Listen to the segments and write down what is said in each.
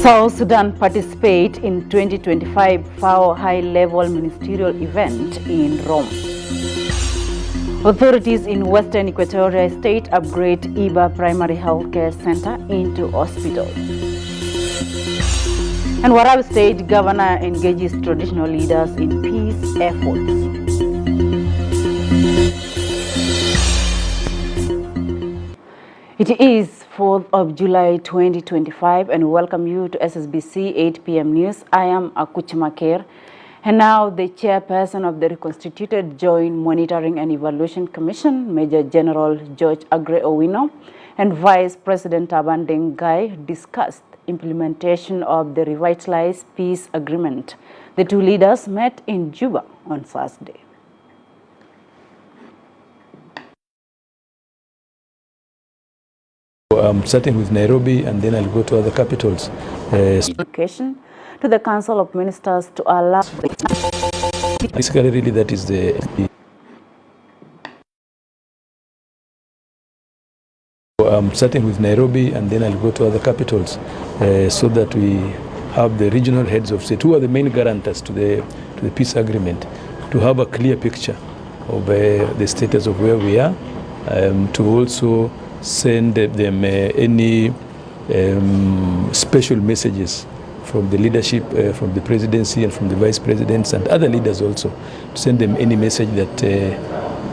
South Sudan participate in 2025 FAO high-level ministerial event in Rome. Authorities in Western Equatoria State upgrade Iba Primary Healthcare Center into hospital. And Warab State Governor engages traditional leaders in peace efforts. It is 4th of July 2025 and welcome you to SSBC 8 p.m. News. I am Akuchimaker and now the chairperson of the reconstituted Joint Monitoring and Evaluation Commission, Major General George Agre Owino, and Vice President Taban Dengai discussed implementation of the revitalized peace agreement. The two leaders met in Juba on Thursday. Starting with Nairobi and then I'll go to other capitals. Application to the Council of Ministers to allow... Basically, really that is the... starting with Nairobi and then I'll go to other capitals so that we have the regional heads of state, who are the main guarantors to the peace agreement, to have a clear picture of the status of where we are, to also send them any special messages from the leadership, from the presidency and from the vice presidents and other leaders also, to send them any message that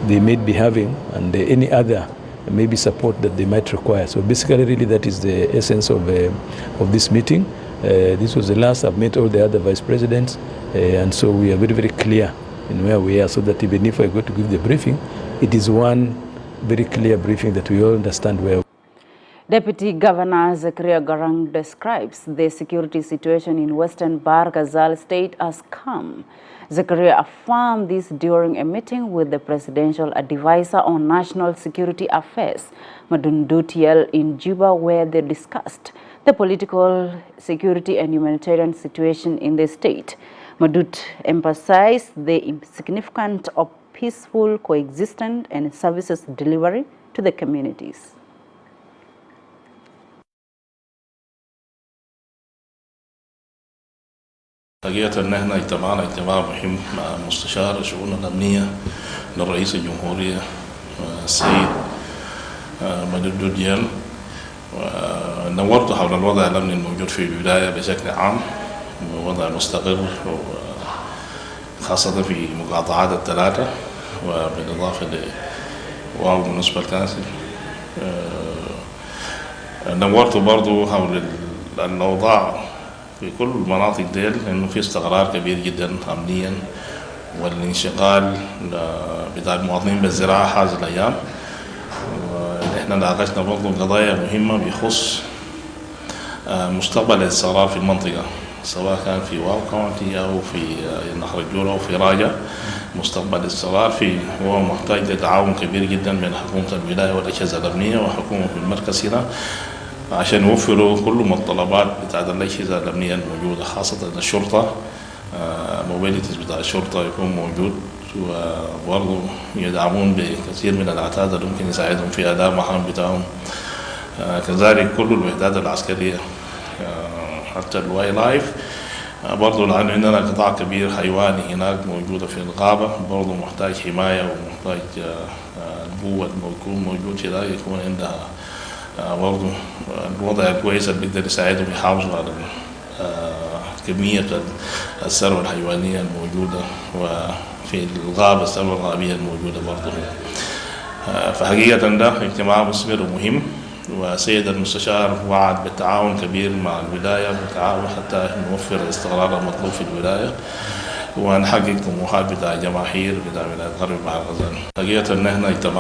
they may be having and any other maybe support that they might require. So basically really that is the essence of this meeting. This was the last. I've met all the other vice presidents and so we are very, very clear in where we are, so that even if I go to give the briefing, it is one very clear briefing that we all understand where. Deputy Governor Zakaria Garang describes the security situation in Western Bahr Ghazal State as calm. Zakaria affirmed this during a meeting with the Presidential Advisor on National Security Affairs, Madundutiel, in Juba, where they discussed the political, security and humanitarian situation in the state. Madut emphasized the significance of peaceful coexistence and services delivery to the communities. حقيقة ان احنا اجتماعنا اجتماع مهم مع مستشار الشؤون الامنية للرئيس الجمهورية السيد مدود ديال، ونورت حول الوضع الامني الموجود في الولاية بشكل عام، وضع مستقر خاصة في مقاطعات الثلاثة وبالإضافة لواو بالنسبة لكاسي. نورت برضو حول الأوضاع في كل المناطق ديل، لأنه في استقرار كبير جدا أمنيا، والانشغال بتاع المواطنين بالزراعة هذه الأيام. نحن ناقشنا برضو قضايا مهمة بخصوص مستقبل الاستقرار في المنطقة، سواء كان في واو كاونتي أو في نهر الجورة أو في راجة. مستقبل الاستقرار فيه هو محتاج لتعاون كبير جدا بين حكومة الولاية والأجهزة الأمنية وحكومة المركز هنا، عشان يوفروا كل متطلبات بتاعت الأجهزة الأمنية الموجودة، خاصة الشرطة. موبيليتيز بتاع الشرطة يكون موجود، وبرضه يدعمون بكثير من العتاد اللي ممكن يساعدهم في أداء مهام بتاعهم. كذلك كل الوحدات العسكرية، حتى الواي لايف برضه، لأن عندنا قطاع كبير حيواني هناك موجودة في الغابة، برضه محتاج حماية ومحتاج القوة الموجود موجود في ذلك يكون عندها برضه الوضع الكويس اللي بيقدر يساعدهم يحافظوا على كمية الثروة الحيوانية الموجودة، وفي الغابة الثروة الغابية الموجودة برضه. فحقيقة ده اجتماع مثمر ومهم، وسيد المستشار وعد بالتعاون كبير مع الولاية، بالتعاون حتى نوفر الاستقرار المطلوب في الولاية ونحقق طموحات بتاع الجماهير بتاع ولاية غرب بحر غزال. حقيقة ان احنا اجتماع.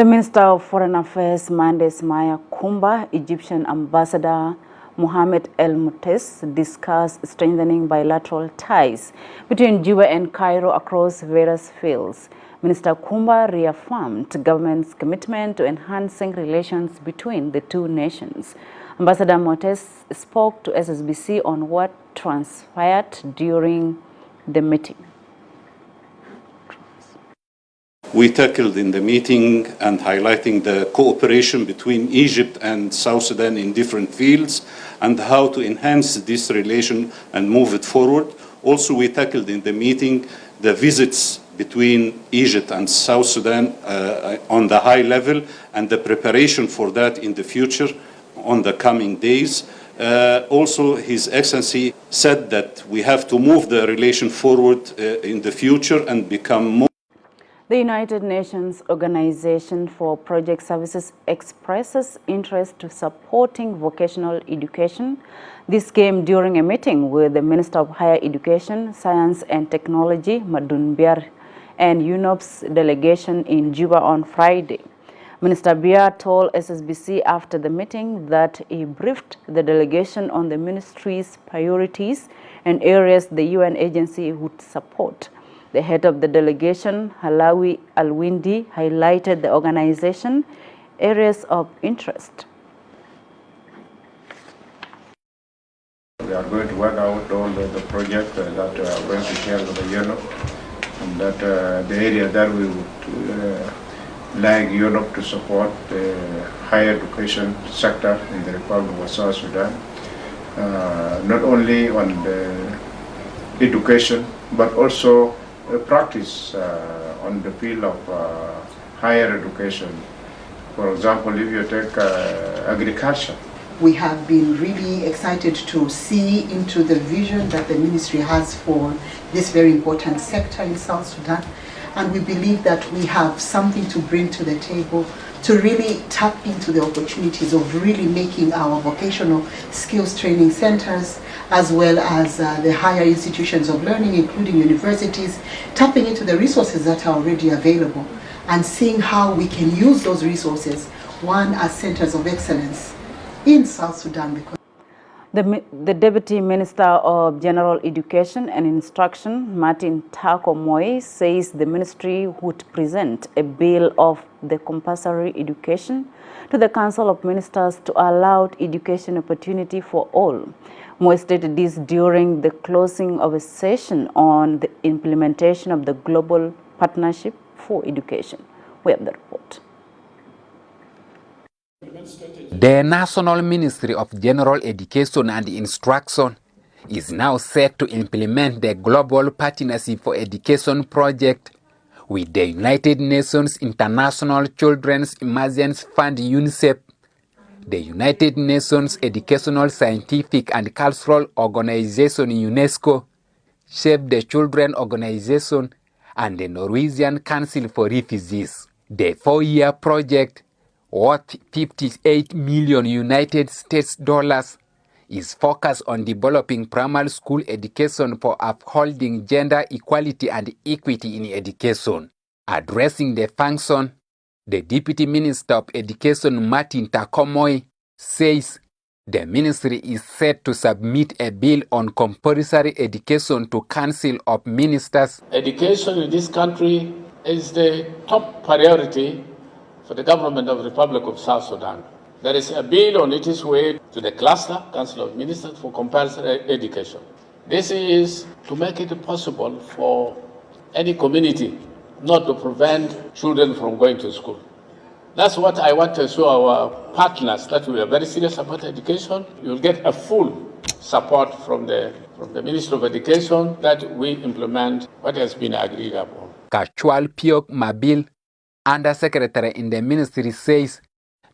The Minister of Foreign Affairs, Mandes Maya Kumba, Egyptian Ambassador Mohamed El Moutes discussed strengthening bilateral ties between Juba and Cairo across various fields. Minister Kumba reaffirmed government's commitment to enhancing relations between the two nations. Ambassador Moutes spoke to SSBC on what transpired during the meeting. We tackled in the meeting and highlighting the cooperation between Egypt and South Sudan in different fields and how to enhance this relation and move it forward. Also, we tackled in the meeting the visits between Egypt and South Sudan on the high level and the preparation for that in the future on the coming days. Also, His Excellency said that we have to move the relation forward in the future and become more. The United Nations Organization for Project Services expresses interest to supporting vocational education. This came during a meeting with the Minister of Higher Education, Science and Technology, Madun Biar, and UNOP's delegation in Juba on Friday. Minister Biar told SSBC after the meeting that he briefed the delegation on the ministry's priorities and areas the UN agency would support. The head of the delegation, Halawi Alwindi, highlighted the organization areas of interest. We are going to work out all the projects that we are going to share with the UNOP, and that the area that we would like UNOP to support the higher education sector in the Republic of South Sudan, not only on the education, but also practice on the field of higher education. For example, if you take agriculture. We have been really excited to see into the vision that the ministry has for this very important sector in South Sudan. And we believe that we have something to bring to the table to really tap into the opportunities of really making our vocational skills training centers, as well as the higher institutions of learning, including universities, tapping into the resources that are already available and seeing how we can use those resources, one, as centers of excellence in South Sudan. Because the Deputy Minister of General Education and Instruction, Martin Tako Moy, says the ministry would present a bill of the compulsory education to the Council of Ministers to allow education opportunity for all. Moy stated this during the closing of a session on the implementation of the Global Partnership for Education. We have the report. The National Ministry of General Education and Instruction is now set to implement the Global Partnership for Education project with the United Nations International Children's Emergency Fund UNICEF, the United Nations Educational, Scientific and Cultural Organization UNESCO, Save the Children Organization, and the Norwegian Council for Refugees. The 4-year project, worth 58 million United States dollars, is focused on developing primary school education for upholding gender equality and equity in education. Addressing the function, the Deputy Minister of Education, Martin Takomoy, says the ministry is set to submit a bill on compulsory education to Council of Ministers. Education in this country is the top priority for the government of the Republic of South Sudan. There is a bill on its way to the cluster, Council of Ministers for compulsory education. This is to make it possible for any community not to prevent children from going to school. That's what I want to show our partners, that we are very serious about education. You will get a full support from the Ministry of Education that we implement what has been agreed upon. Kachual Piok Mabil, Undersecretary in the ministry, says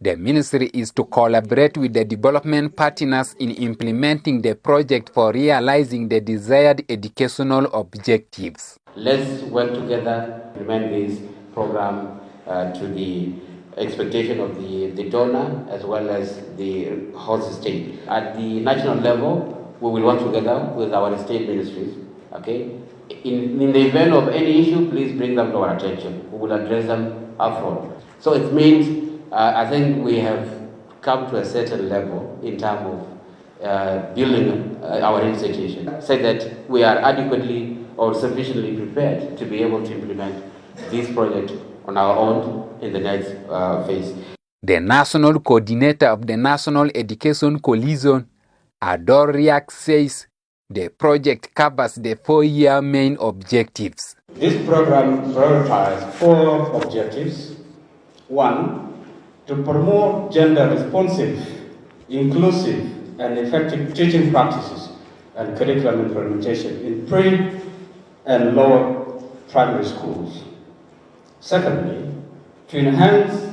the ministry is to collaborate with the development partners in implementing the project for realizing the desired educational objectives. Let's work together to implement this program to the expectation of the donor as well as the host state. At the national level, we will work together with our state ministries, okay? In the event of any issue, please bring them to our attention. We will address them upfront. So it means, I think we have come to a certain level in terms of building our institution, so that we are adequately or sufficiently prepared to be able to implement this project on our own in the next phase. The national coordinator of the National Education Coalition, Ador Riak, says The project covers the 4-year main objectives. This program prioritizes 4 objectives. 1, to promote gender-responsive, inclusive, and effective teaching practices and curriculum implementation in pre- and lower primary schools. Secondly, to enhance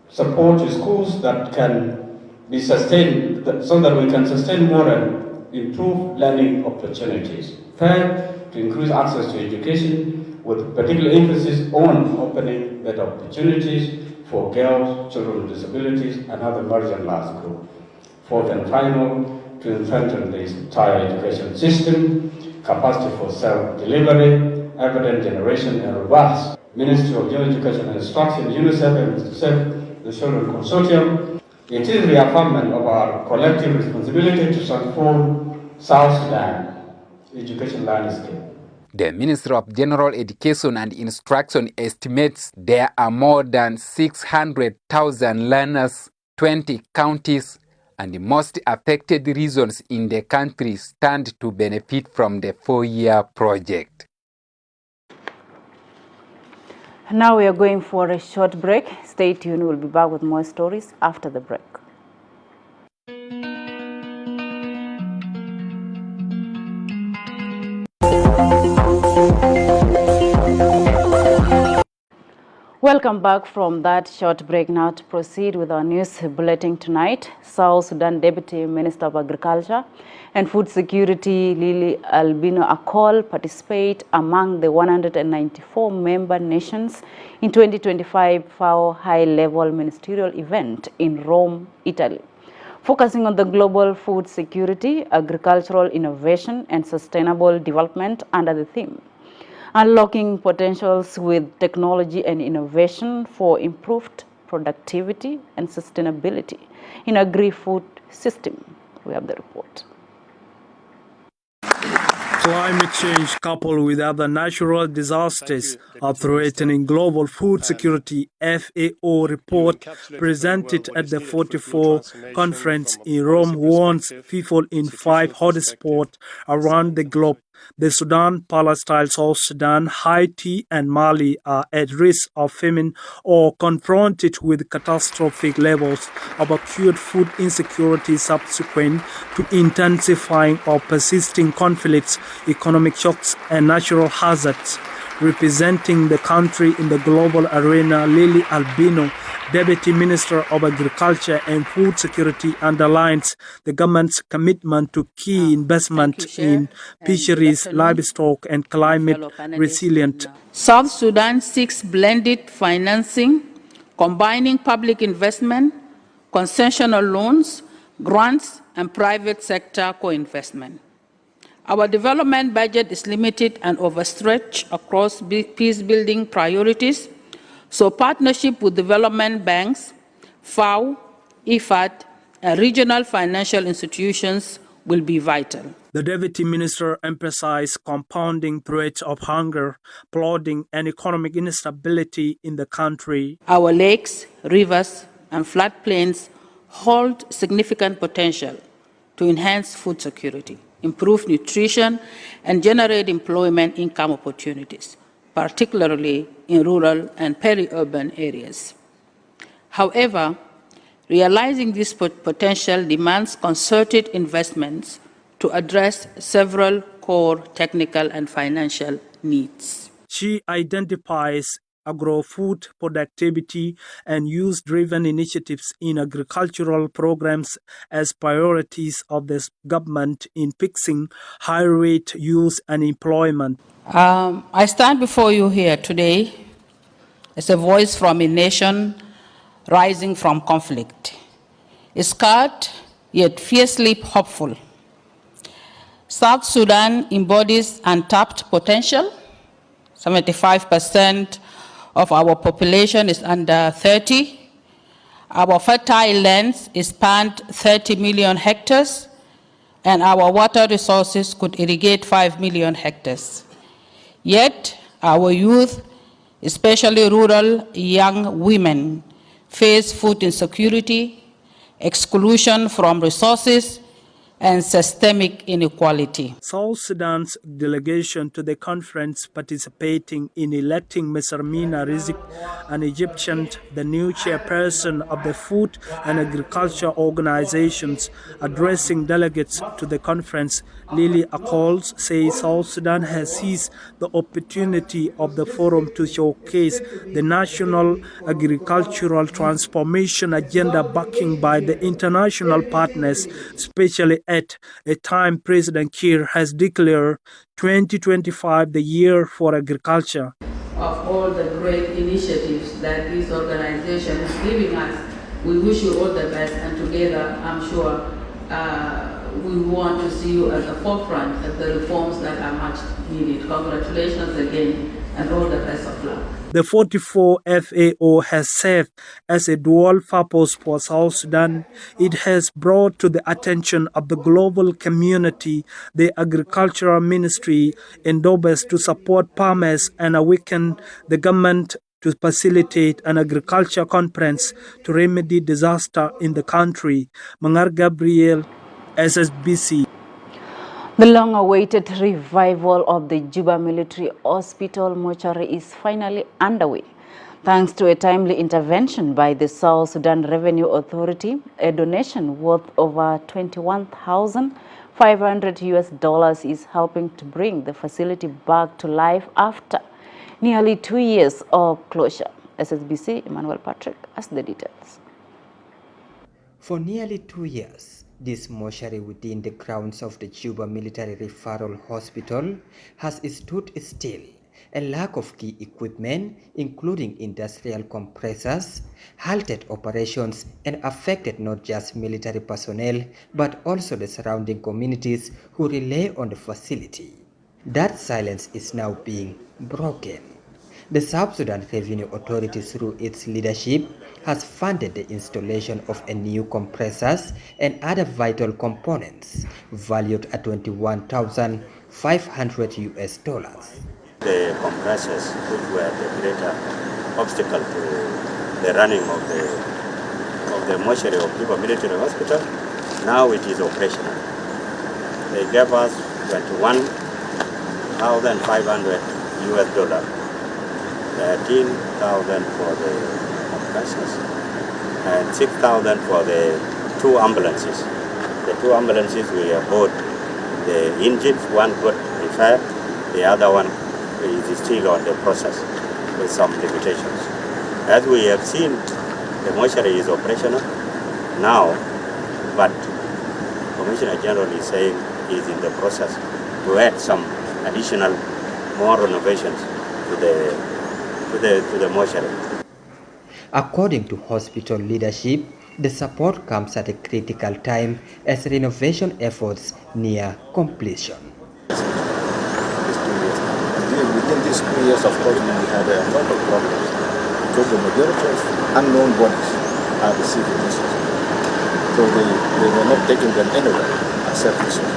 support to schools that can be sustained, so that we can sustain more and improve learning opportunities. Third, to increase access to education with particular emphasis on opening better opportunities for girls, children with disabilities, and other marginalized groups. Fourth and final, to strengthen the entire education system, capacity for self-delivery, evidence generation, and robust. Ministry of Youth Education and Instruction, UNICEF, and the Children Consortium. It is reaffirmation of our collective responsibility to transform South Sudan education landscape. The Ministry of General Education and Instruction estimates there are more than 600,000 learners, 20 counties, and the most affected regions in the country stand to benefit from the 4-year project. Now we are going for a short break. Stay tuned. We'll be back with more stories after the break. Welcome back from that short break. Now to proceed with our news bulletin tonight. South Sudan Deputy Minister of Agriculture and Food Security Lily Albino Akol participate among the 194 member nations in 2025 FAO high-level ministerial event in Rome, Italy, focusing on the global food security, agricultural innovation, and sustainable development under the theme Unlocking Potentials with Technology and Innovation for Improved Productivity and Sustainability in Agri-Food System. We have the report. Climate change coupled with other natural disasters are threatening global food security, FAO report presented at the 44th conference in Rome warns people in 5 hotspots around the globe. The Sudan, Palestine, South Sudan, Haiti, and Mali are at risk of famine or confronted with catastrophic levels of acute food insecurity subsequent to intensifying or persisting conflicts, economic shocks, and natural hazards. Representing the country in the global arena, Lily Albino, Deputy Minister of Agriculture and Food Security, underlines the government's commitment to key investment in fisheries, livestock, and climate resilient. South Sudan seeks blended financing, combining public investment, concessional loans, grants, and private sector co-investment. Our development budget is limited and overstretched across peace-building priorities, so partnership with development banks, FAO, IFAD, and regional financial institutions will be vital. The Deputy Minister emphasized compounding threats of hunger, flooding, and economic instability in the country. Our lakes, rivers, and floodplains hold significant potential to enhance food security, improve nutrition, and generate employment income opportunities, particularly in rural and peri-urban areas. However, realizing this potential demands concerted investments to address several core technical and financial needs. She identifies agro-food productivity and use-driven initiatives in agricultural programs as priorities of this government in fixing high-rate youth unemployment. I stand before you here today as a voice from a nation rising from conflict, scarred yet fiercely hopeful. South Sudan embodies untapped potential. 75% of our population is under 30. Our fertile lands span 30 million hectares, and our water resources could irrigate 5 million hectares. Yet, our youth, especially rural young women, face food insecurity, exclusion from resources, and systemic inequality. South Sudan's delegation to the conference participating in electing Ms. Armina Rizik, an Egyptian, the new chairperson of the Food and Agriculture Organizations. Addressing delegates to the conference, Lily Accols says South Sudan has seized the opportunity of the forum to showcase the national agricultural transformation agenda backing by the international partners, especially at a time President Kiir has declared 2025 the year for agriculture. Of all the great initiatives that this organization is giving us, we wish you all the best, and together I'm sure we want to see you at the forefront of the reforms that are much needed. Congratulations again, and all the best of luck. The 44 FAO has served as a dual purpose for South Sudan. It has brought to the attention of the global community the Agricultural Ministry endeavors to support farmers and awaken the government to facilitate an agriculture conference to remedy disaster in the country. Mangar Gabriel, SSBC. The long-awaited revival of the Juba Military Hospital mortuary is finally underway. Thanks to a timely intervention by the South Sudan Revenue Authority, a donation worth over $21,500 is helping to bring the facility back to life after nearly 2 years of closure. SSBC Emmanuel Patrick has the details. For nearly 2 years, this mortuary within the grounds of the Juba Military Referral Hospital has stood still. A lack of key equipment, including industrial compressors, halted operations and affected not just military personnel, but also the surrounding communities who rely on the facility. That silence is now being broken. The South Sudan Revenue Authority, through its leadership, has funded the installation of a new compressors and other vital components valued at $21,500. The compressors, which were the greater obstacle to the running of the mortuary of Juba Military Hospital, now it is operational. They gave us $21,500. 13,000 for the compressors and 6,000 for the 2 ambulances. The 2 ambulances we have bought the engines, one got repaired, the other one is still on the process with some limitations. As we have seen, the mortuary is operational now, but Commissioner General is saying he is in the process to add some additional more renovations to the mortuary. According to hospital leadership, the support comes at a critical time as renovation efforts near completion. Within these 2 years, of course, we had a lot of problems because the majority of unknown bodies are receiving this. So they were not taking them anywhere except this one.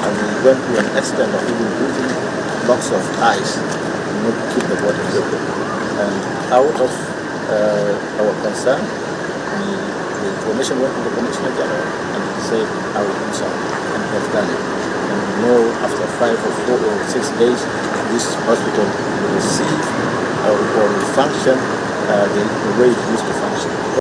And we went to an extent of even using blocks of ice to not keep the bodies. And out of our concern, the information went to the Commissioner General, and he said, I will do something, and he has done it. And we know after 5 or 4 or 6 days, this hospital will receive or will function the way it used to function.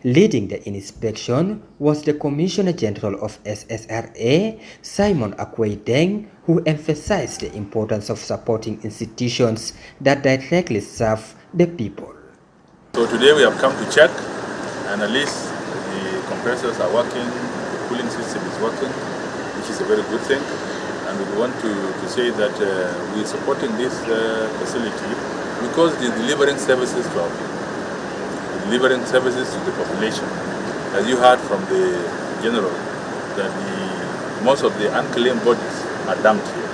Leading the inspection was the Commissioner General of SSRA, Simon Akwei-Deng, who emphasized the importance of supporting institutions that directly serve the people. So today we have come to check, and at least the compressors are working, the cooling system is working, which is a very good thing. And we want to say that we are supporting this facility because it is delivering services to our people, delivering services to the population. As you heard from the General, that most of the unclaimed bodies are dumped here.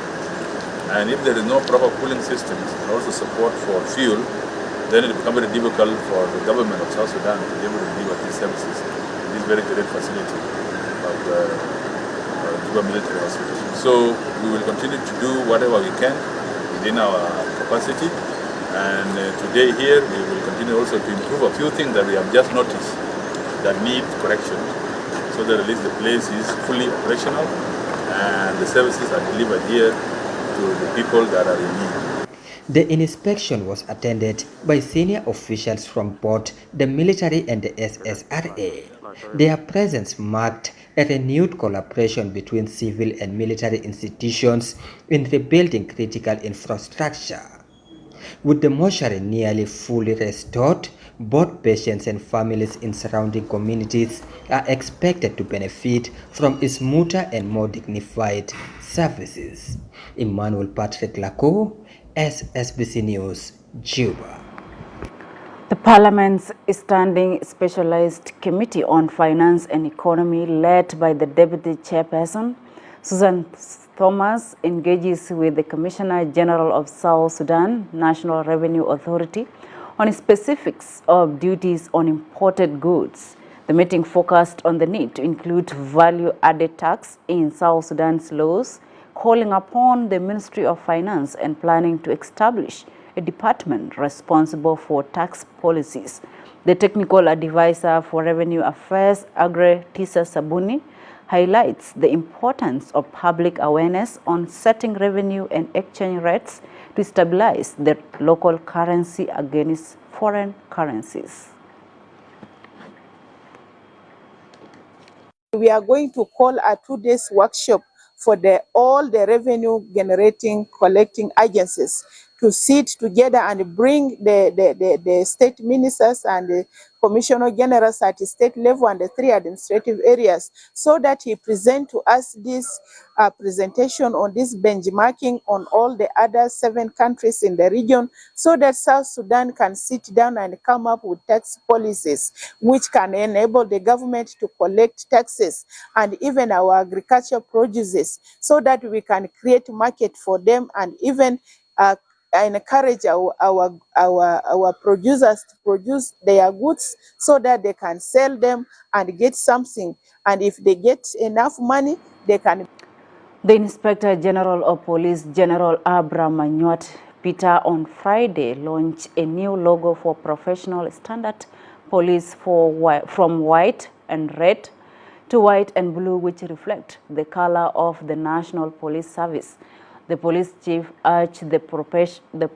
And if there is no proper cooling systems and also support for fuel, then it becomes very difficult for the government of South Sudan to be able to deliver these services in this very great facility of Juba Military Hospital. So we will continue to do whatever we can within our capacity. And today here we will continue also to improve a few things that we have just noticed that need correction. so that at least the place is fully operational and the services are delivered here to the people that are in need. The inspection was attended by senior officials from both the military and the SSRA. Their presence marked a renewed collaboration between civil and military institutions in rebuilding critical infrastructure. With the mortuary nearly fully restored, both patients and families in surrounding communities are expected to benefit from smoother and more dignified services. Emmanuel Patrick Lacaux, SSBC News, Juba. The Parliament's Standing Specialized Committee on Finance and Economy, led by the Deputy Chairperson, Susan Thomas, engages with the Commissioner General of South Sudan National Revenue Authority on specifics of duties on imported goods. The meeting focused on the need to include value-added tax in South Sudan's laws, calling upon the Ministry of Finance and Planning to establish a department responsible for tax policies. The technical advisor for Revenue Affairs, Agre Tisa Sabuni, highlights the importance of public awareness on setting revenue and exchange rates to stabilize the local currency against foreign currencies. We are going to call a 2-day workshop for all the revenue generating collecting agencies to sit together and bring the state ministers and the commissioner generals at the state level and the 3 administrative areas, so that he present to us this presentation on this benchmarking on all the other 7 countries in the region, so that South Sudan can sit down and come up with tax policies which can enable the government to collect taxes and even our agricultural produces, so that we can create market for them and even encourage our producers to produce their goods so that they can sell them and get something. And if they get enough money, they can. The Inspector General of Police, General Abra Manyuat Peter, on Friday launched a new logo for professional standard police from white and red to white and blue, which reflect the color of the National Police Service. The police chief urged the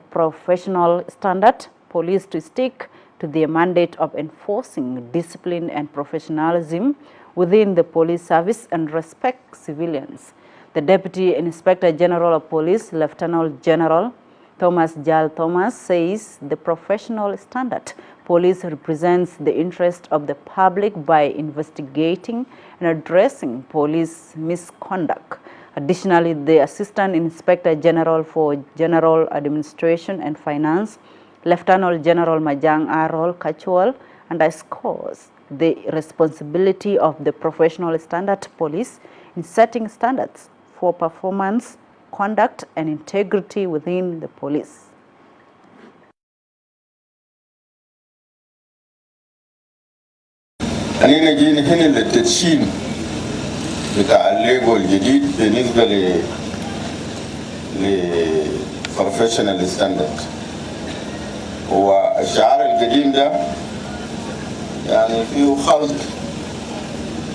professional standard police to stick to their mandate of enforcing discipline and professionalism within the police service and respect civilians. The Deputy Inspector General of Police, Lieutenant General Thomas Jal Thomas, says the professional standard police represents the interest of the public by investigating and addressing police misconduct. Additionally, the Assistant Inspector General for General Administration and Finance, Lieutenant General Majang Arol Kachual, underscores the responsibility of the professional standard police in setting standards for performance, conduct, and integrity within the police. أنا جينا هنا للتدشين بتاع الليجو الجديد بالنسبة لبروفيشنال ستاندرد. هو الشعار القديم ده يعني فيه خلط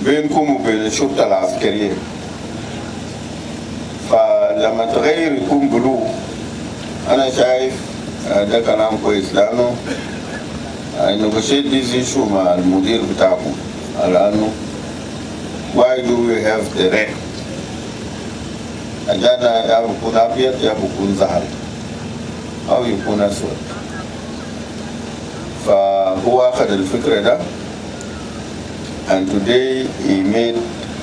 بينكم وبين الشرطة العسكرية، فلما تغير يكون بلو أنا شايف ده كلام كويس، لأنه negotiate this issue مع المدير بتاعكم على أنه why do we have the red؟ أجانا يا بكون أبيض يا بكون زهري أو يكون أسود. فهو أخذ الفكرة ده and today he made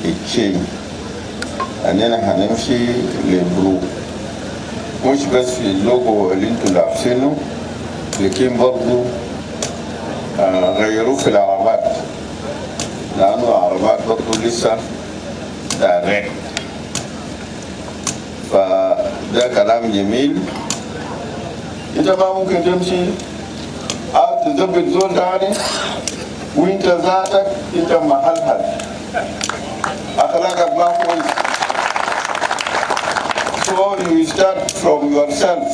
a change أننا هنمشي للبلو، مش بس في اللوجو اللي انتوا لابسينه، لكن برضو غيروه في العربات، لأنه العربات برضو لسه دارين. فده كلام جميل. انت ما ممكن تمشي أو تثبت زول تاني وانت ذاتك انت محلها أخلاقك ما كويس. So you start from yourself.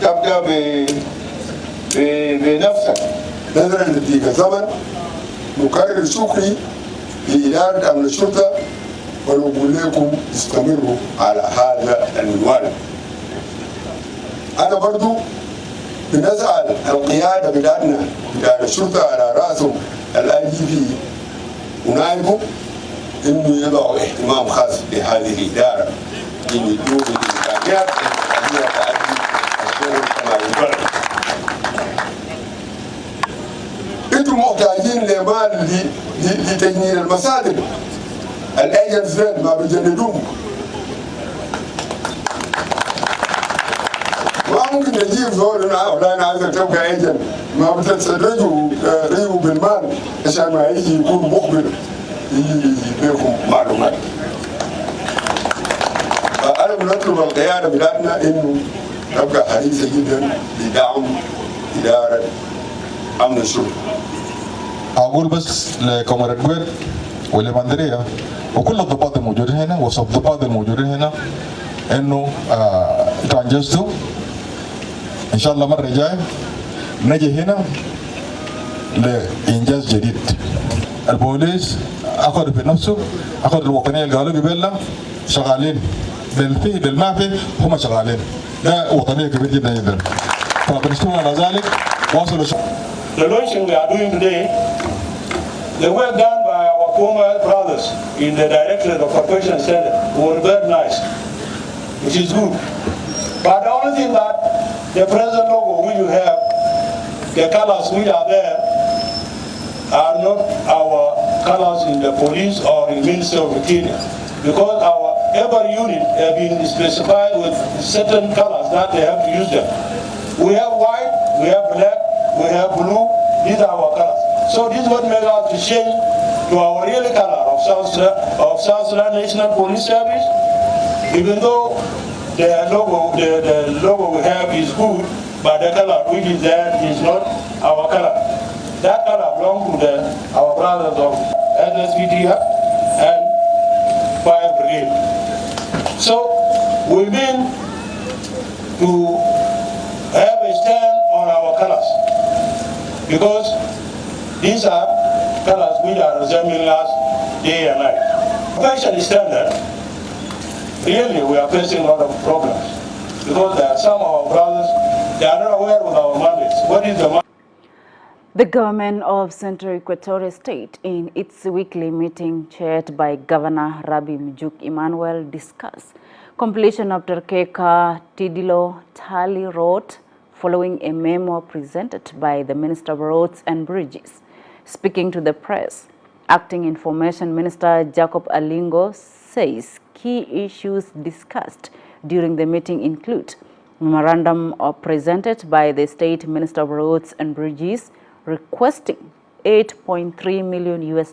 تبدأ بنفسك. نحن في زمن نكرر شكري لإدارة أمن الشرطة ونقول لكم استمروا على هذا المنوال. أنا برضو بنسأل القيادة بلادنا بلاد الشرطة على رأسهم الIGP ونائبه إنه يضعوا اهتمام خاص لهذه الإدارة، إنه يدوا الإمكانيات التي تؤدي الشغل كما ينبغي. أنتم محتاجين لمال لتجنيد المصادر. الأيجنتس ما بيجندوهم. ما ممكن نجيب زول والله أنا عايزك تبقى ايجنت، ما بتستدرجوا ريو بالمال عشان ما يجي يكون مخبر يجي يديكم معلومات. فأنا بنطلب القيادة بلادنا إنه تبقى حريصة جدا لدعم إدارة أمن الشرطة. أقول بس لكاميرا جويل ولمندريا وكل الضباط الموجودين هنا والضباط الموجودين هنا إنه تنجزتوا إن شاء الله مرة جاي نجي هنا لإنجاز جديد. البوليس أخذ في نفسه، أخذ الوطنية اللي قالوا قبل شغالين بالفي بالما في هم شغالين، ده وطنية كبير جدا جدا. فبنشتغل على ذلك واصلوا. The launching we are doing today, the work done by our former brothers in the Directorate of Corporation Center were very nice, which is good. But the only thing that the present logo which you have, the colors which are there, are not our colors in the police or in Ministry of Interior, because our every unit have been specified with certain colors that they have to use them. We have white, we have black, we have blue. These are our colors. So this is what makes us to change to our real color of South Sudan National Police Service. Even though the logo we have is good, but the color which is there is not our color. That color belongs to our brothers of SSBC and Fire Brigade. So we've been to have a stand on our colors, because these are colors which are resembling us day and night. Fashion standard, really we are facing a lot of problems, because there are some of our brothers, they are not aware of our mandates. What is the mandate? The government of Central Equatorial State, in its weekly meeting chaired by Governor Rabi Mjuk Emmanuel, discussed completion of Terkeka Tidilo Tali Road following a memo presented by the Minister of Roads and Bridges. Speaking to the press, Acting Information Minister Jacob Alingo says key issues discussed during the meeting include memorandum presented by the State Minister of Roads and Bridges requesting $8.3 million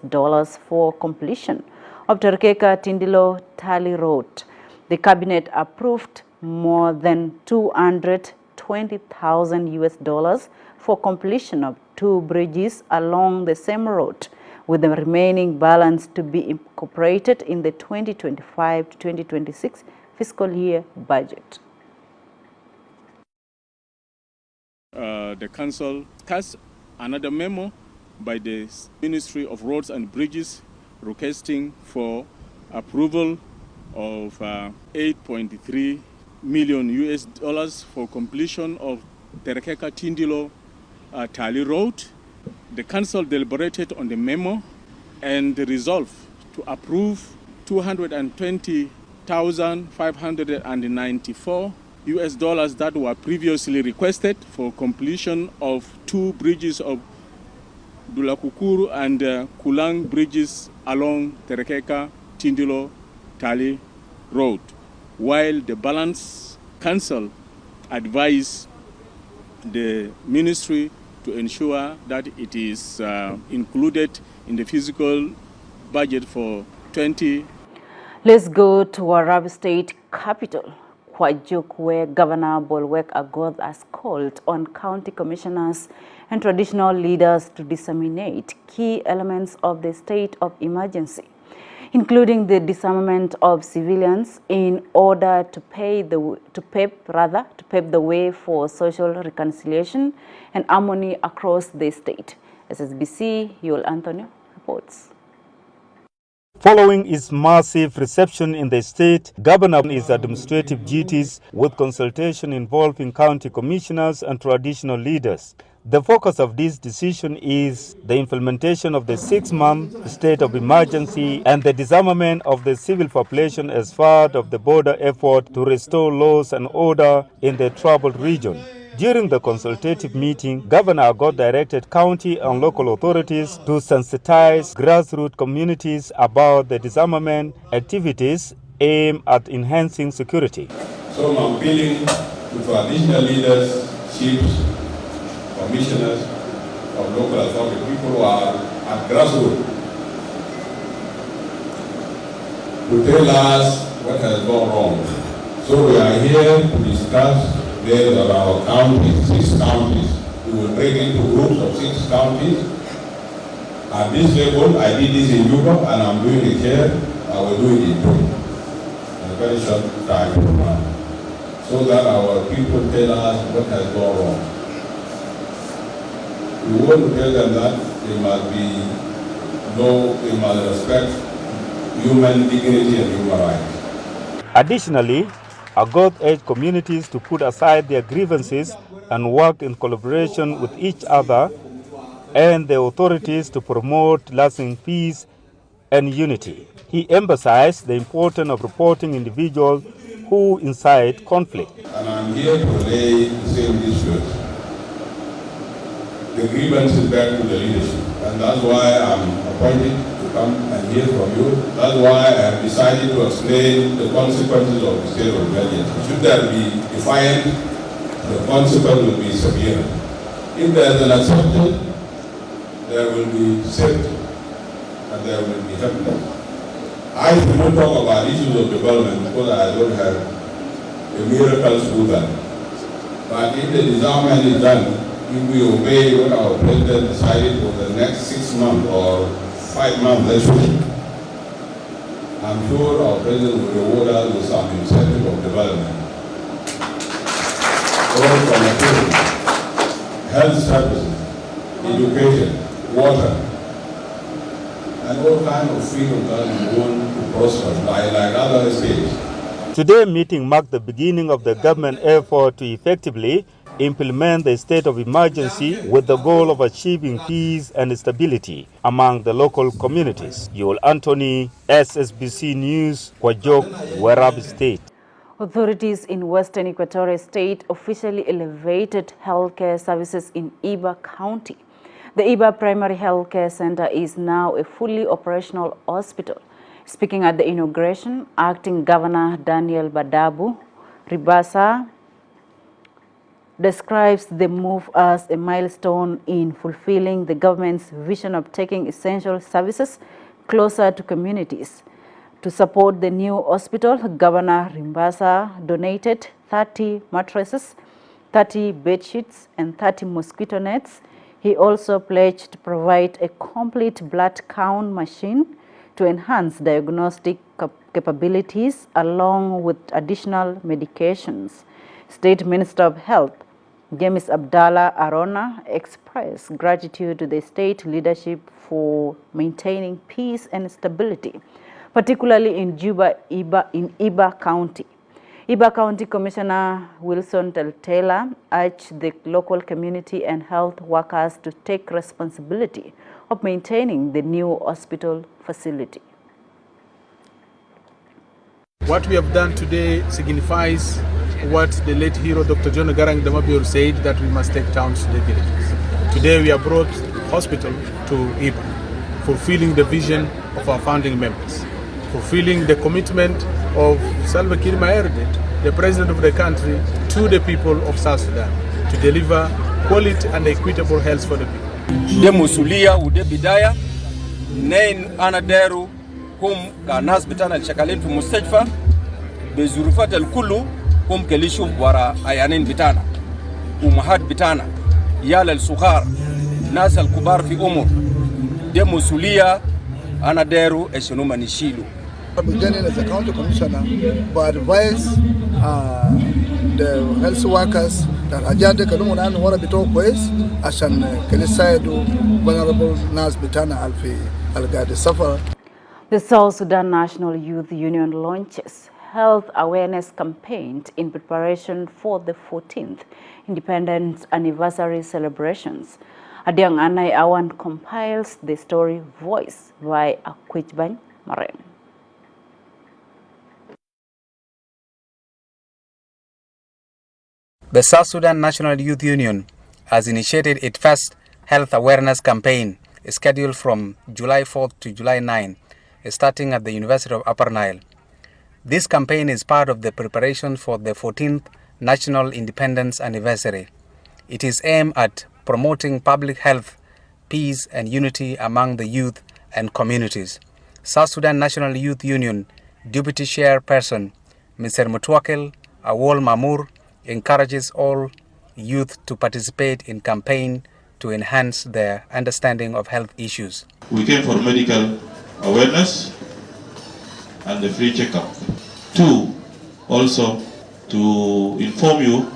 for completion of Terkeka Tindilo Tali Road. The cabinet approved more than $220,000 for completion of 2 bridges along the same road, with the remaining balance to be incorporated in the 2025 to 2026 fiscal year budget. The council cast another memo by the Ministry of Roads and Bridges requesting for approval of $8.3 million for completion of Terkeka Tindilo Tali Road. The council deliberated on the memo and resolved to approve $220,594 that were previously requested for completion of 2 bridges of Dulakukuru and Kulang bridges along Terkeka Tindilo Tali Road, while the balance council advised the ministry to ensure that it is included in the fiscal budget for 20. Let's go to Arab State capital, Kwajuk, where Governor Bolwek Agoth has called on county commissioners and traditional leaders to disseminate key elements of the state of emergency. including the disarmament of civilians in order to pave the way for social reconciliation and harmony across the state. SSBC, Yul Anthony reports. Following its massive reception in the state, Governor his administrative duties with consultation involving county commissioners and traditional leaders. The focus of this decision is the implementation of the 6-month state of emergency and the disarmament of the civil population as part of the border effort to restore laws and order in the troubled region. During the consultative meeting, Governor Agot directed county and local authorities to sensitize grassroots communities about the disarmament activities aimed at enhancing security. So I'm appealing to traditional leaders, chiefs, commissioners of local authority, people who are at grassroots, to tell us what has gone wrong. So we are here to discuss. There are our counties, 6 counties. We will break into groups of 6 counties. At this level, I did this in Juba and I'm doing it here. I will do it in Juba in a very short time from now. So that our people tell us what has gone wrong. We want to tell them that they must respect human dignity and human rights. Additionally, Agot urged communities to put aside their grievances and work in collaboration with each other and the authorities to promote lasting peace and unity. He emphasized the importance of reporting individuals who incite conflict. And I'm here to relay the same issues. The grievance is back to the leadership, and that's why I'm appointed to come and hear from you. That's why I have decided to explain the consequences of the state of emergency. Should there be defiance, the consequence will be severe. If there is an exception, there will be safety and there will be happiness. I will not talk about issues of development because I don't have a miracle to do that. But if the disarmament is done, if we obey what our president decided for the next 6 months or 5 months, let's say, I'm sure our president will reward us with some incentive of development. All connectivity, health services, education, water, and all kinds of freedom that we want to prosper like other states. Today's meeting marked the beginning of the government effort to effectively implement the state of emergency with the goal of achieving peace and stability among the local communities. Yul Anthony, SSBC News, Kwajok, Werrab State. Authorities in Western Equatorial State officially elevated healthcare services in Iba County. The Iba Primary Healthcare Center is now a fully operational hospital. Speaking at the inauguration, Acting Governor Daniel Badabu Ribasa describes the move as a milestone in fulfilling the government's vision of taking essential services closer to communities. To support the new hospital, Governor Ribasa donated 30 mattresses, 30 bed sheets, and 30 mosquito nets. He also pledged to provide a complete blood count machine to enhance diagnostic capabilities along with additional medications. State Minister of Health James Abdallah Arona expressed gratitude to the state leadership for maintaining peace and stability, particularly in Iba County. Iba County Commissioner Wilson Taylor urged the local community and health workers to take responsibility of maintaining the new hospital facility. What we have done today signifies what the late hero Dr. John Garang Damabior said, that we must take towns to the villages. Today we have brought hospital to Iba, fulfilling the vision of our founding members, fulfilling the commitment of Salva Kiir Mayardit, the president of the country, to the people of South Sudan, to deliver quality and equitable health for the people. De musulia ude bidaya nein anadaru hum ka nas bitana shakalin fi mustashfa bizurufat al-kullu hum kelishum wara ayanin bitana umahat bitana yala al-sughar nas al-kubar fi umur de musulia anaderu esunuma nishilu. Beginning as a county commissioner, but advise the health workers that ajade kalumu nani wala bito kwez ashan kelisaidu vulnerable nas bitana alfi algadi safar. The South Sudan National Youth Union launches health awareness campaign in preparation for the 14th Independence Anniversary celebrations. Adiang Anai Awan compiles the story voiced by Akwitbany Maren. The South Sudan National Youth Union has initiated its first health awareness campaign scheduled from July 4th to July 9th, starting at the University of Upper Nile. This campaign is part of the preparation for the 14th National Independence Anniversary. It is aimed at promoting public health, peace and unity among the youth and communities. South Sudan National Youth Union Deputy Chairperson, Mr. Mutwakil Awol Mamur, encourages all youth to participate in campaign to enhance their understanding of health issues. We came for medical awareness and the free checkup. 2, also to inform you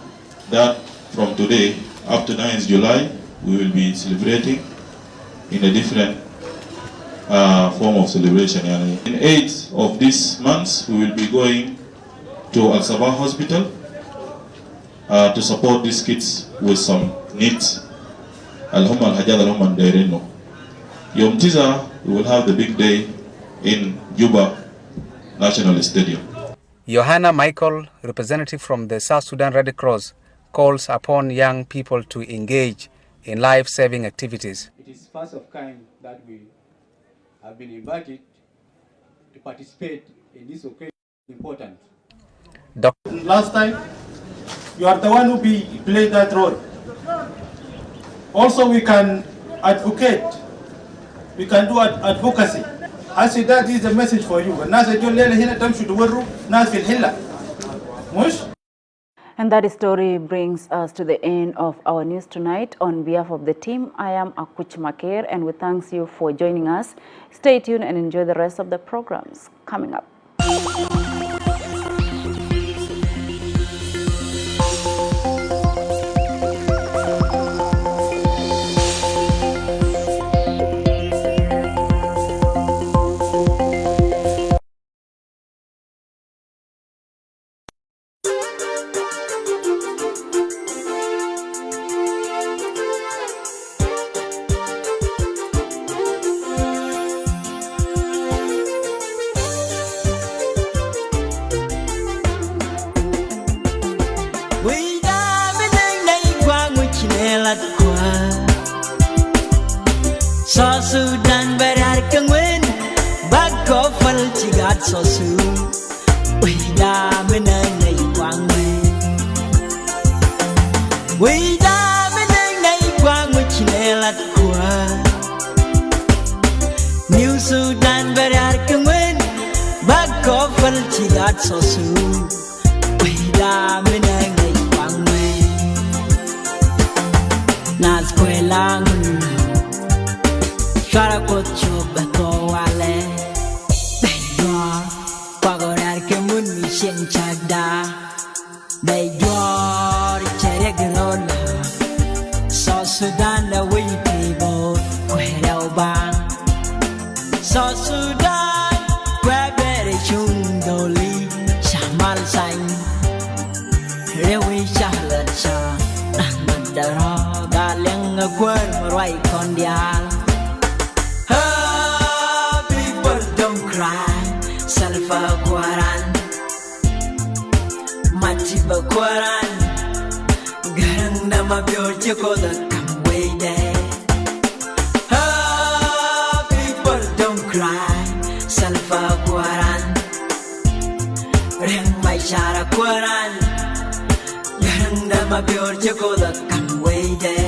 that from today up to 9th July, we will be celebrating in a different form of celebration. In 8th of this month, we will be going to Al Sabah Hospital to support these kids with some needs. Al-Hum al-Hajjad al-Hum al-Dairino. Yom Tiza, we will have the big day in Juba National Stadium. Johanna Michael, representative from the South Sudan Red Cross, calls upon young people to engage in life-saving activities. It is first of kind that we have been invited to participate in this occasion. Important. Last time, you are the one who played that role. Also, we can advocate. We can do advocacy. I say that is the message for you. And that story brings us to the end of our news tonight. On behalf of the team, I am Akuch Maker, and we thank you for joining us. Stay tuned and enjoy the rest of the programs coming up. So Sudan berharga win bako fal cigat so su wida menenai kwang wida menenai kwang chinelat kwa New Sudan berharga win bako fal cigat so su wida menenai kwang nas kwelang Shara kocho bato wale Dayor Pagorar ke mun mi sien chagda Dayor chere grola So Sudan la wi tibo Kwera ubang So Sudan Kwebere chundoli Shamal sain Rewi shahlat shah Ahmad daro Galeng kwer marwai kondial Salva Guaran Machiba Guaran Garang nama byorje ko da kamway day People don't cry Salva Guaran Reng mai shara Guaran Garang nama byorje ko da kamway day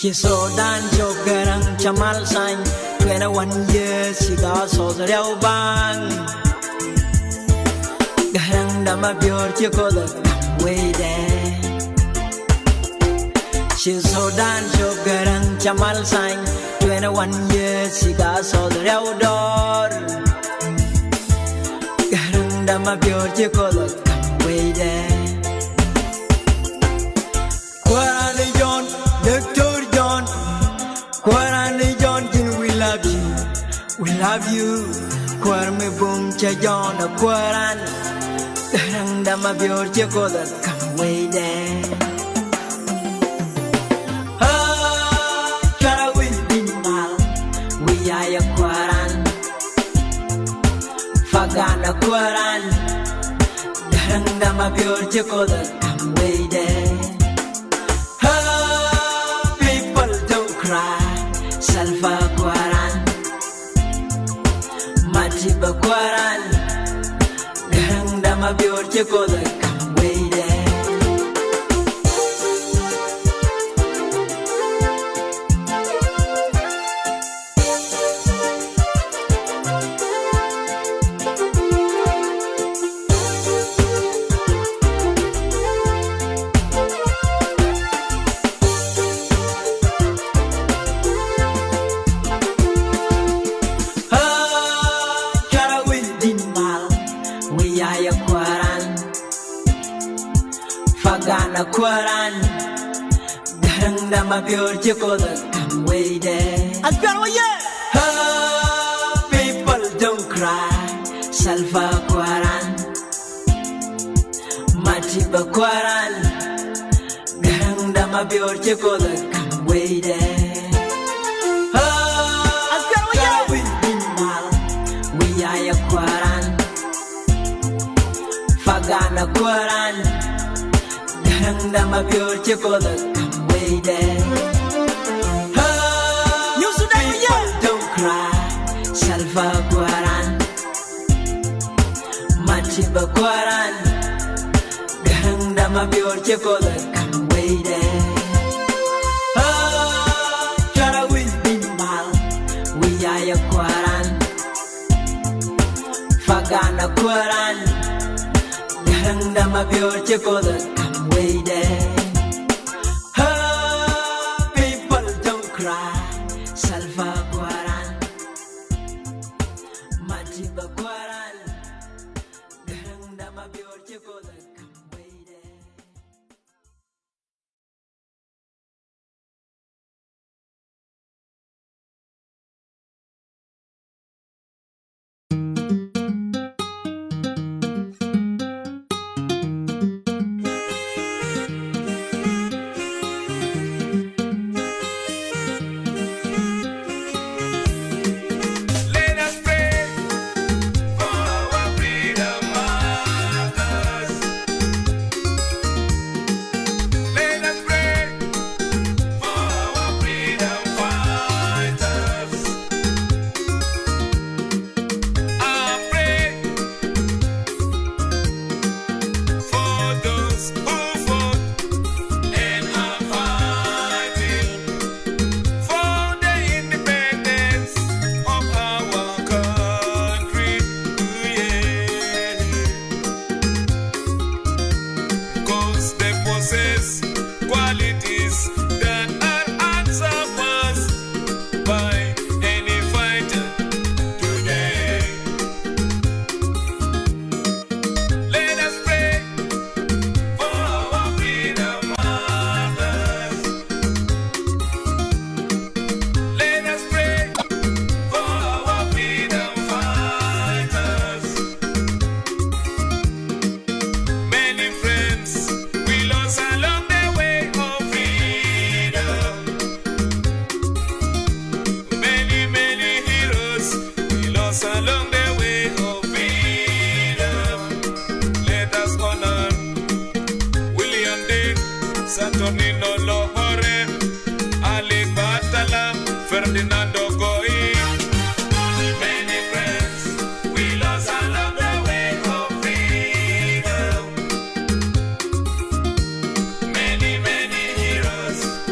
She SUDAN Jogarang Chamal Sang 21 years she got so real bang Garang Dama Bior Chikoda way there She SUDAN Jogarang Chamal Sang 21 years she got so real door Garang Dama Bior Chikoda way there Kwarani John Dr. John Kwarani John, we love you, we love you. Kwarme boom cha John, Kwaran. Darang dama bior chekoda, come way there. Ah, kara we bimal, we are Kwaran. Fagana Kwaran. Darang dama bior chekoda, come way there. Ah, people don't cry. Salva Kwaran Matiba Kwaran Garang Dama Bior Chekoda come way there Fagana Kwaran Garang Dama Bior Chekoda come way there Ah, people don't cry Salva Kwaran Matiba Kwaran Garang Dama Bior Chekoda come way there Ah, we bimal we are Kwaran Fagana Kwaran Garang Dama Bior Chekoda come way there Ah, people don't cry Salva Kwaran Matiba Kwaran Garang Dama Bior Chekoda come way there Ah, Kara we bimal we are Kwaran Fagana Kwaran Garang Dama Bior Chekoda come way there Ah, people don't cry Salva Kwaran Matiba Kwaran Garang Dama Bior Chekoda come way there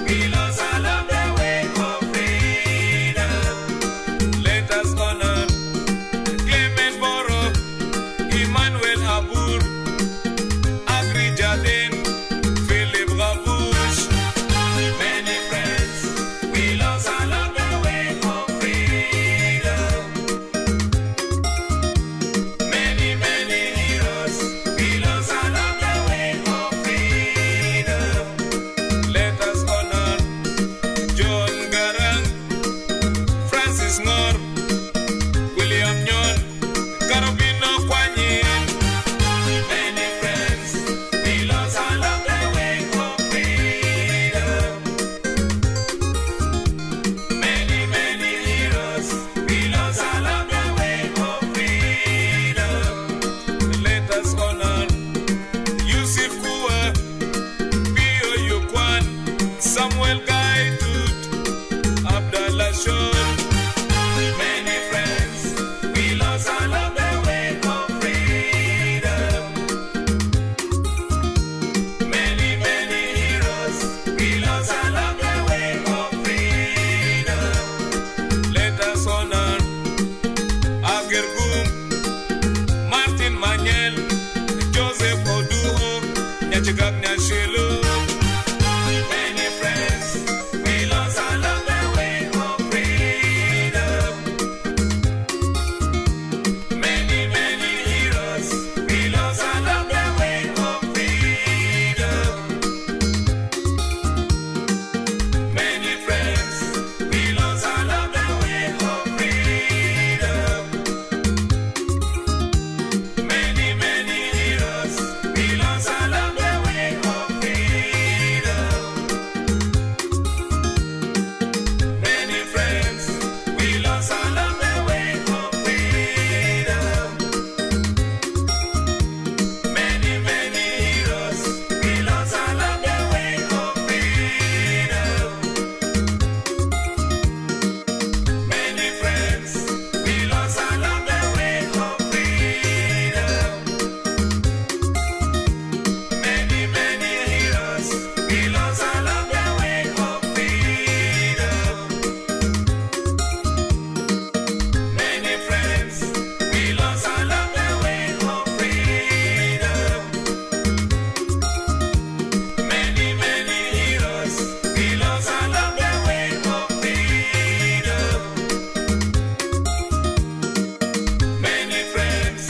We lost all of them. us honor Yusuf Kua, Pio Yukwan, Samuel Gaitut, Abdallah Shor. Many friends we lost along the way of freedom. Many, many heroes we lost along the way of freedom. Let us honor Agergum, Martin Manuel, Joseph Oduho, Nyachigak Nyashilo. Many friends we lost along the way of freedom. Many, many heroes we lost along the way of freedom. Many friends we lost along the way of freedom. Many, many heroes we lost along the way of freedom. Many friends we lost along the way of freedom. Many, many heroes we lost along the way of freedom. Many friends we lost along the way of freedom. Many, many heroes we lost along the way of freedom. Many friends we lost along the way of freedom. Many, many heroes we lost along the way of freedom. Many friends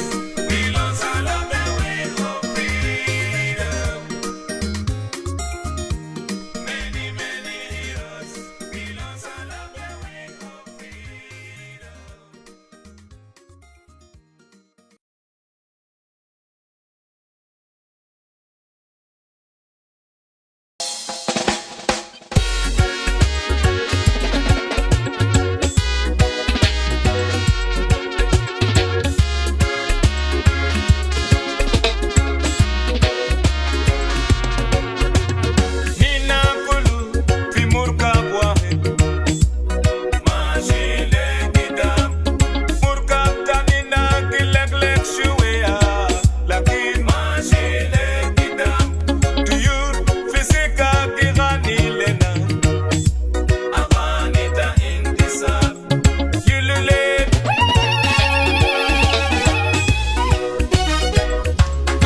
we lost along the way of freedom. Many, many heroes we lost along the way of Nina Kulu fi murkab wahid Mashi le kidam Murkab tanina kilek shuwea Lakin mashi le kidam Tuyur fisika kighani lena Aghani ta intisab Yulule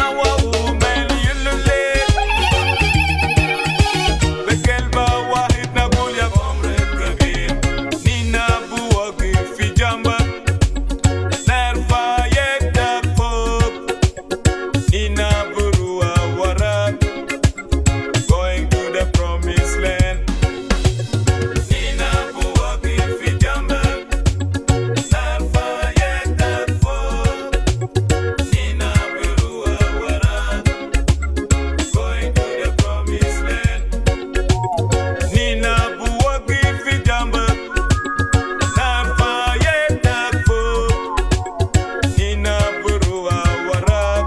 Awa umel yulule بكلمة واحد نقول يا عمر الكبير نينا بوقف في جنبك نرفع يدك فوق نينا بروح وراك going to the promised land نينا بوقف في جنبك نرفع يدك فوق نينا بروح وراك going to the promised land Nina buwagi fi jambak Narfa yedak fuk Nina burua warak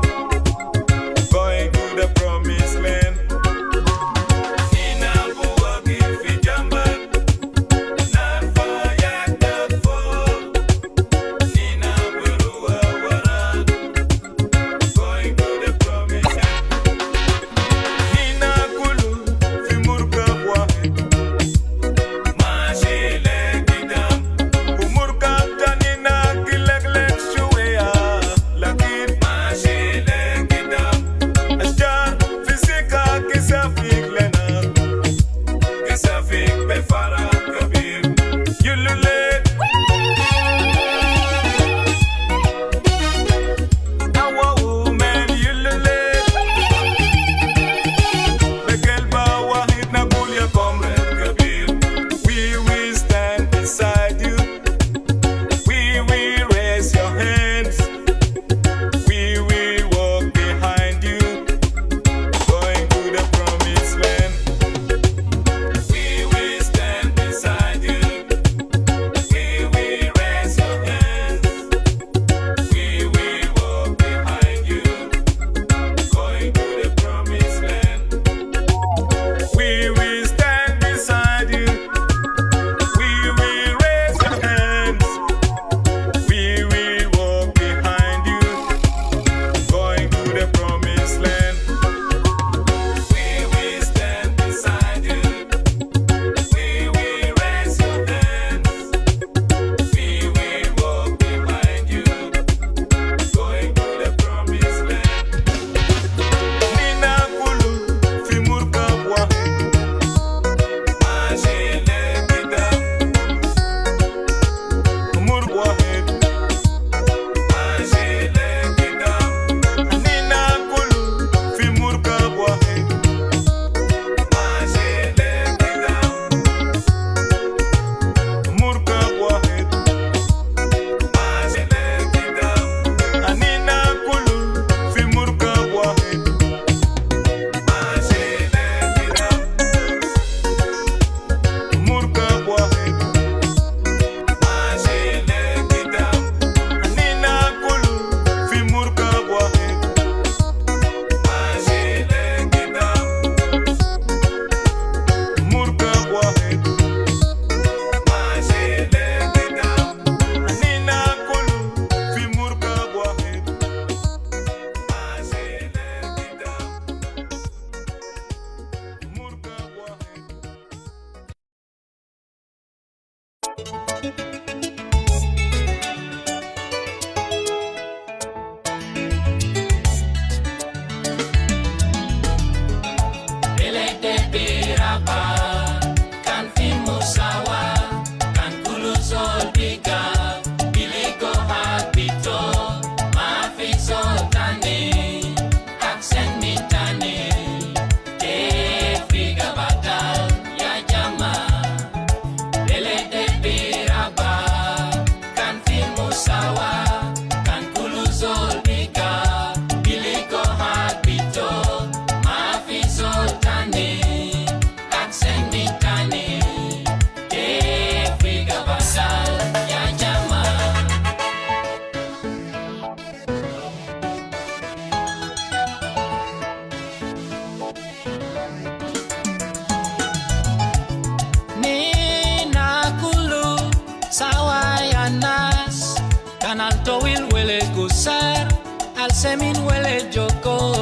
Semin wele joko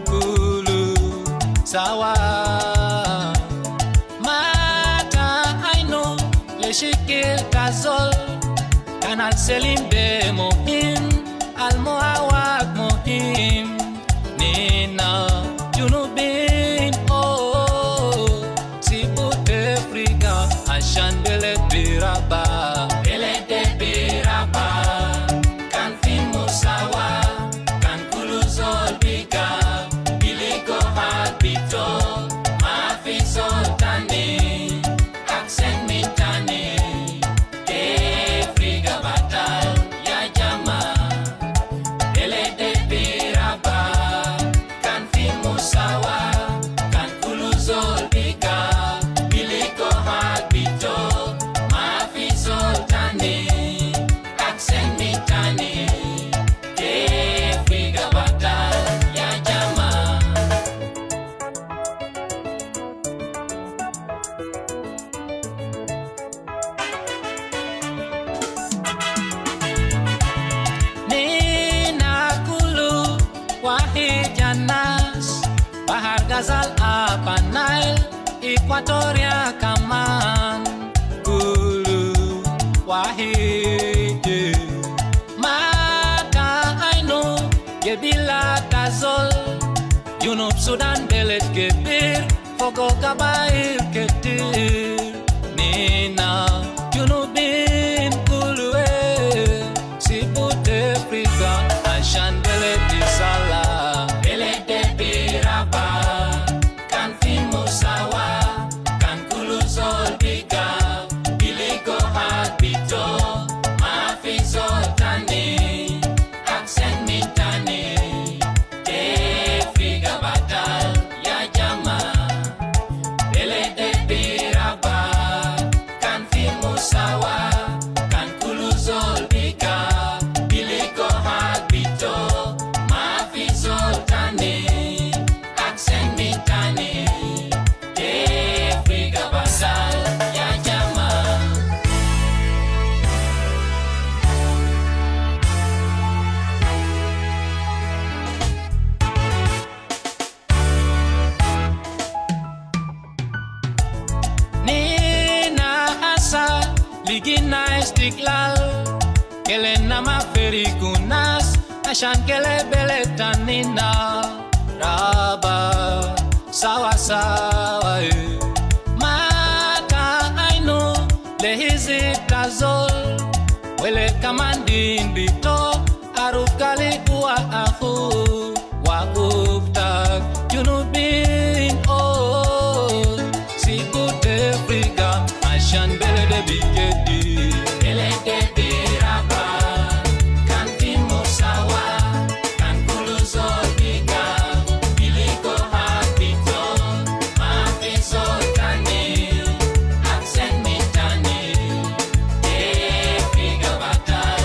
kulu sawa mata aino le shikil kazol kanal selim be mohim al muawak mohim nina junubin oh sibute Afrika ashan bele biraba kan fin musawa Gazal apa Nile Equatoria kaman Kulu wahide Mata aino Gebila tazol Junub Sudan belet kebir Fogo kabair ketir Nina Junubin kulue Sibut Afrika Ashan belet disala Belet biraba Ligina istiklal Kele nama ferikunas Ashan kele beletanina Raba Sawa sawa Mata aino Lehizi tazol Wele kamandin bito Arukali ua ahu Wa uptak Junubin oh Sibut Afrika Ashan bele de bigedi Bele de biraba Kan timo sawa Kan kulu zolbiga Biliko habito Mafizo tani Aksen mitani Efiga batal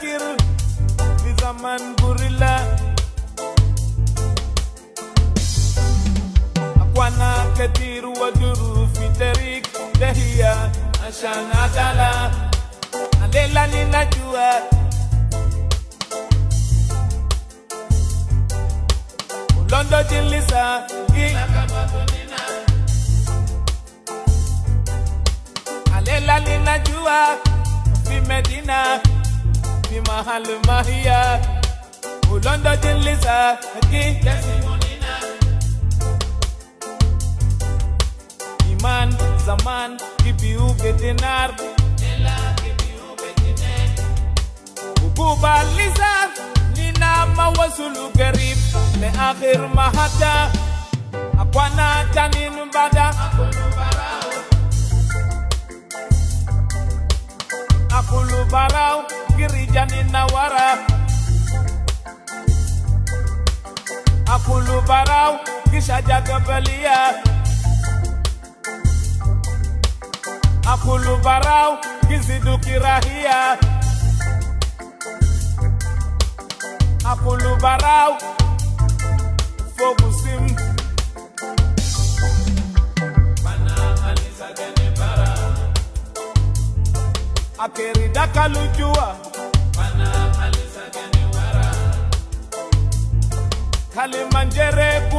fakir fi zaman gorilla akwana katir wa duru fi tarik dahiya ashan adala alela ninajua Londo jilisa Alela ninajua fi Medina fi mahal mahia Londo jilisa Iman zaman kibiu dinar Kubalisa nina mawasulu garib le akhir mahata akwana tanin bada akulu barau girijani nawara akulu barau kishaja gabalia akulu barau kizidu kirahia Apulu barau fokusim Bana alisa gene bara Akeri dakalujua Bana alisa gene wara Kalimanjere